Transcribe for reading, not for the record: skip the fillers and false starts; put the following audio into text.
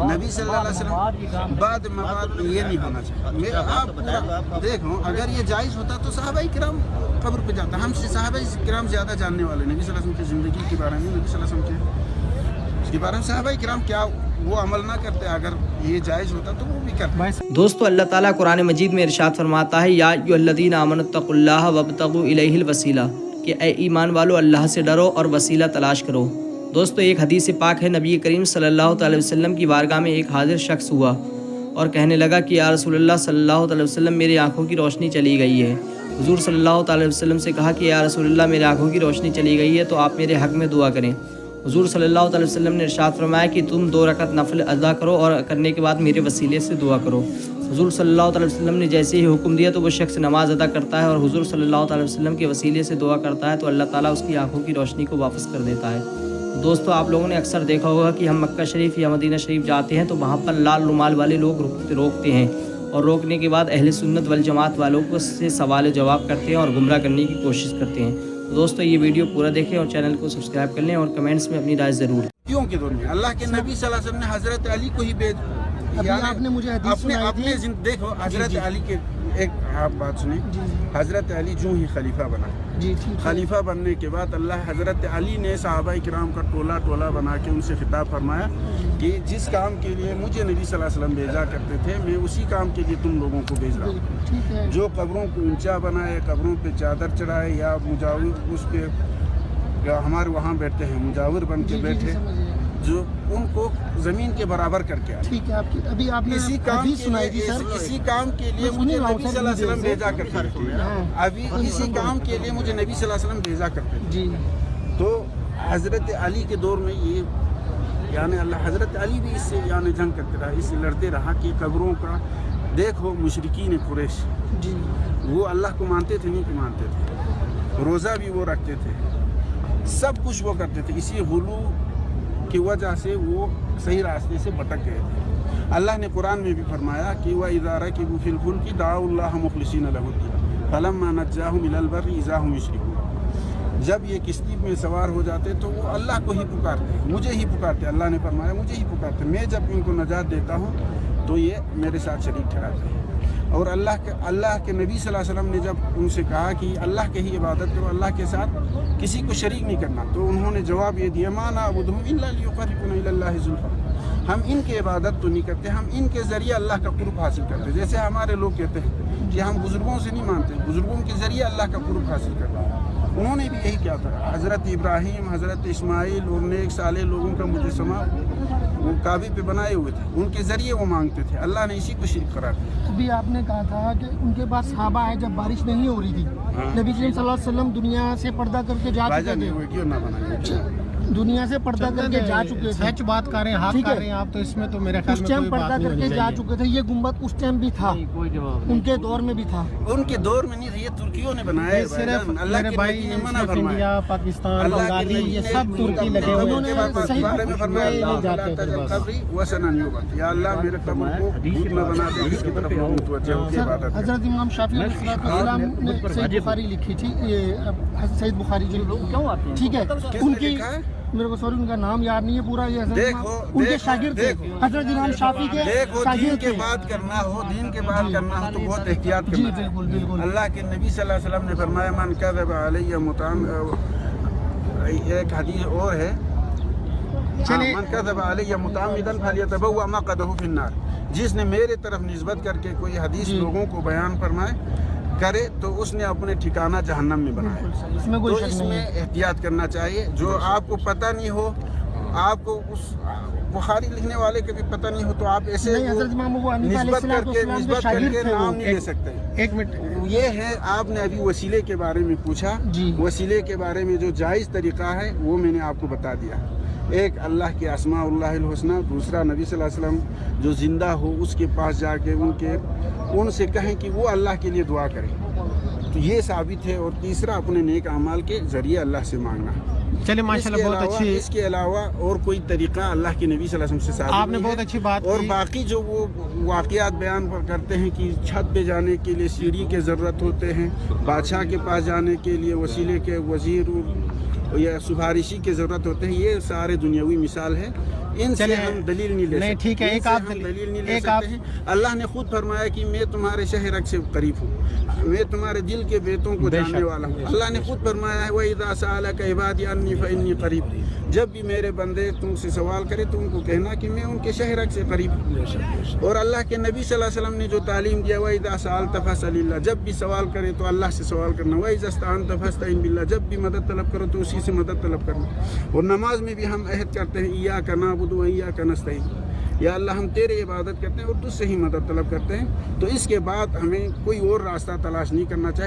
نبی صلی اللہ علیہ وسلم بعد مواد میں یہ نہیں ہونا چاہیے. آپ پورا دیکھو اگر یہ جائز ہوتا تو صحابہ کرام قبر پہ جاتا. ہم سے صحابہ کرام زیادہ جاننے والے نبی صلی اللہ علیہ وسلم کی زندگی کے بارے میں, نبی صلی اللہ علیہ وسلم کے بارے میں صحابہ کرام کیا وہ عمل نہ کرتے. اگر یہ جائز ہوتا تو وہ بھی کرتے. دوستو اللہ تعالیٰ قرآن مجید میں ارشاد فرماتا ہے یا ایھا الذین آمنوا اتقوا اللہ وابتغوا الیہ الوسیلہ, کہ اے ایمان والو اللہ سے ڈرو اور وسیلہ تلاش کرو. دوستو ایک حدیث پاک ہے, نبی کریم صلی اللہ تعالی وسلم کی بارگاہ میں ایک حاضر شخص ہوا اور کہنے لگا کہ یا رسول اللہ صلی اللہ تعالی وسلم میری آنکھوں کی روشنی چلی گئی ہے. حضور صلی اللہ تعالی وسلم سے کہا کہ یا رسول اللہ میری آنکھوں کی روشنی چلی گئی ہے تو آپ میرے حق میں دعا کریں. حضور صلی اللہ تعالی وسلم نے ارشاد فرمایا کہ تم 2 رکعت نفل ادا کرو اور کرنے کے بعد میرے وسیلے سے دعا کرو. حضور صلی اللہ تعالی وسلم نے جیسے ہی حکم دیا تو وہ شخص نماز ادا کرتا ہے اور حضور صلی اللہ تعالی وسلم کے وسیلے سے دعا کرتا ہے تو اللہ تعالیٰ اس کی آنکھوں کی روشنی کو واپس کر دیتا ہے. دوستو آپ لوگوں نے اکثر دیکھا ہوگا کہ ہم مکہ شریف یا مدینہ شریف جاتے ہیں تو وہاں پر لال رومال والے لوگ روکتے ہیں اور روکنے کے بعد اہل سنت والجماعت والوں کو سے سوال و جواب کرتے ہیں اور گمراہ کرنے کی کوشش کرتے ہیں. دوستو یہ ویڈیو پورا دیکھیں اور چینل کو سبسکرائب کر لیں اور کمنٹس میں اپنی رائے ضرور. کیوں کے دور میں اللہ کے نبی صلی اللہ علیہ وسلم نے حضرت علی کو ہی آپ نے مجھے حدیث سنائی تھی. دیکھو حضرت علی کے ایک آپ بات سنیں. حضرت علی جو ہی خلیفہ بنا, خلیفہ بننے کے بعد اللہ حضرت علی نے صحابہ کرام کا ٹولہ بنا کے ان سے خطاب فرمایا کہ جس کام کے لیے مجھے نبی صلی اللہ علیہ وسلم بھیجا کرتے تھے میں اسی کام کے لیے تم لوگوں کو بھیج رہا ہوں. جو قبروں کو اونچا بنائے, قبروں پہ چادر چڑھائے یا مجاور اس پہ ہمارے وہاں بیٹھتے ہیں مجاور بن کے بیٹھے, جو ان کو زمین کے برابر کر کے ٹھیک ہے. ابھی آپ نے اسی کام کے لیے مجھے نبی صلی اللہ علیہ وسلم بھیجا کرتے تھے. ابھی اسی کام کے لیے مجھے نبی صلی اللہ علیہ وسلم بھیجا کرتے تھے. تو حضرت علی کے دور میں یہ یعنی اللہ حضرت علی بھی اس سے یعنی جنگ کرتے رہا, اس سے لڑتے رہا کہ قبروں کا دیکھو مشرکین قریش وہ اللہ کو مانتے تھے نہیں کہ مانتے تھے, روزہ بھی وہ رکھتے تھے, سب کچھ وہ کرتے تھے. اسی غلو کی وجہ سے وہ صحیح راستے سے بھٹک گئے تھے. اللہ نے قرآن میں بھی فرمایا کہ وَإِذَا رَكِبُوا فِي الْفُلْكِ دَعَوُا اللَّهَ مُخْلِصِينَ لَهُ الدِّينَ فَلَمَّا نَجَّاهُمْ إِلَى الْبَرِّ إِذَا هُمْ يُشْرِكُونَ. جب یہ کشتی میں سوار ہو جاتے تو وہ اللہ کو ہی پکارتے, مجھے ہی پکارتے. اللہ نے فرمایا مجھے ہی پکارتے. میں جب ان کو نجات دیتا ہوں تو یہ میرے ساتھ شریک ٹھہراتے ہیں. اور اللہ کے نبی صلی اللہ علیہ وسلم نے جب ان سے کہا کہ اللہ کی ہی عبادت کرو, اللہ کے ساتھ کسی کو شریک نہیں کرنا, تو انہوں نے جواب یہ دیا مَا نَعْبُدُهُمْ إِلَّا لِيُقَرِّبُونَا إِلَى اللَّهِ زُلْفَىٰ. ہم ان کی عبادت تو نہیں کرتے, ہم ان کے ذریعے اللہ کا قرب حاصل کرتے. جیسے ہمارے لوگ کہتے ہیں کہ ہم بزرگوں سے نہیں مانتے, بزرگوں کے ذریعے اللہ کا قرب حاصل کرتے ہیں. انہوں نے بھی یہی کیا تھا. حضرت ابراہیم, حضرت اسماعیل اور نیک صالح لوگوں کا مجسمہ وہ کعبے پہ بنائے ہوئے تھے, ان کے ذریعے وہ مانگتے تھے. اللہ نے اسی کو شرک قرار دیا. ابھی آپ نے کہا تھا کہ ان کے پاس صحابہ ہے جب بارش نہیں ہو رہی تھی, نبی صلی اللہ علیہ وسلم دنیا سے پردہ کر کے جا چکے تھے. کیوں نہ بنائے, دنیا سے پردہ کر کے جا چکے تھے. سچ بات کر رہے ہیں, حق کر رہے ہیں آپ, تو اس میں تو میرے خیال اس میں ٹائم کوئی بات پردہ کر کے جا چکے تھے. یہ گنبد اس ٹائم بھی تھا, ان کے دور میں بھی تھا. ان کے دور میں نہیں تھا, یہ ترکیوں نے بنایا ہے. صرف اللہ میرے کے بھائی نبی نے منع فرمایا. انڈیا, پاکستان, بنگالی یہ سب ترکی لگے ہوئے ہیں. یا اللہ میرے قبر کو بت نہ بنا دے, اس کی طرف لوگوں متوجہ ہو کے عبادت. حضرت امام شافعی علیہ السلام نے صحیح بخاری لکھی تھی, سید بخاری جو ٹھیک ہے, ان کی میرے کو سوری ان کا نام یاد نہیں ہے پورا. یہ ان کے شاگرد تھے حضرت امام شافعی کے دین کے بات کرنا ہو, دین کے بات کرنا ہو تو بہت احتیاط کرنا ہے. بالکل. اللہ کے نبی صلی اللہ علیہ وسلم نے فرمایا من کذب علی ایک حدیث اور ہے من کذب علی متعمدا فلیتبوأ مقعدہ فی النار. جس نے میرے طرف نسبت کر کے کوئی حدیث لوگوں کو بیان فرمائے کرے تو اس نے اپنے ٹھکانہ جہنم میں بنایا. تو اس میں احتیاط کرنا چاہیے. جو آپ کو پتہ نہیں ہو, آپ کو اس بخاری لکھنے والے کے بھی پتہ نہیں ہو تو آپ ایسے نسبت کر کے نام نہیں لے سکتے. ایک منٹ, یہ ہے آپ نے ابھی وسیلے کے بارے میں پوچھا. وسیلے کے بارے میں جو جائز طریقہ ہے وہ میں نے آپ کو بتا دیا. ایک اللہ کے اسماء اللہ الحسنہ, دوسرا نبی صلی اللہ علیہ وسلم جو زندہ ہو اس کے پاس جا کے ان سے کہیں کہ وہ اللہ کے لیے دعا کریں, تو یہ ثابت ہے. اور تیسرا اپنے نیک اعمال کے ذریعے اللہ سے مانگنا. چلے ماشاءاللہ بہت اچھی. اس کے علاوہ اور کوئی طریقہ اللہ کے نبی صلی اللہ علیہ وسلم سے ثابت آپ نے بہت اچھی بات. اور باقی جو وہ واقعات بیان کرتے ہیں کہ چھت پہ جانے کے لیے سیڑھی کی ضرورت ہوتے ہیں, بادشاہ کے پاس جانے کے لیے وسیلے کے وزیر یا سفارشی کی ضرورت ہوتے ہیں, یہ سارے دنیاوی مثال ہے. ان سے ہم دلیل نہیں لے سکتے، ٹھیک ہے، ایک آپ دلیل نہیں لے سکتے ہیں۔ اللہ نے خود فرمایا کہ میں تمہارے شہرک سے قریب ہوں، میں تمہارے دل کے بیتوں کو جاننے والا ہوں۔ اللہ نے خود فرمایا ہے وَإِذَا سَأَلَكَ عِبَادِي عَنِّي فَإِنِّي قَرِيبٌ، جب بھی میرے بندے تم سے سوال کرے تو ان کو کہنا کہ میں ان کے شہرک سے قریب ہوں۔ اور اللہ کے نبی صلی اللہ علیہ وسلم نے جو تعلیم دیا وَإِذَا سَأَلْتَ فَاسْأَلِ اللَّهَ، جب بھی سوال کرے تو اللہ سے سوال کرنا، وَإِذَا اسْتَعَنْتَ فَاسْتَعِنْ بِاللَّهِ، جب بھی مدد طلب کرو تو اسی سے مدد طلب کرنا۔ اور نماز میں بھی ہم عہد کرتے ہیں إِيَّاكَ نَعْبُدُ وَإِيَّاكَ نَسْتَعِينُ، یا اللہ ہم تیرے عبادت کرتے ہیں اور تجھ سے ہی مدد طلب کرتے ہیں۔ تو اس کے بعد ہمیں کوئی اور راستہ تلاش نہیں کرنا چاہیے۔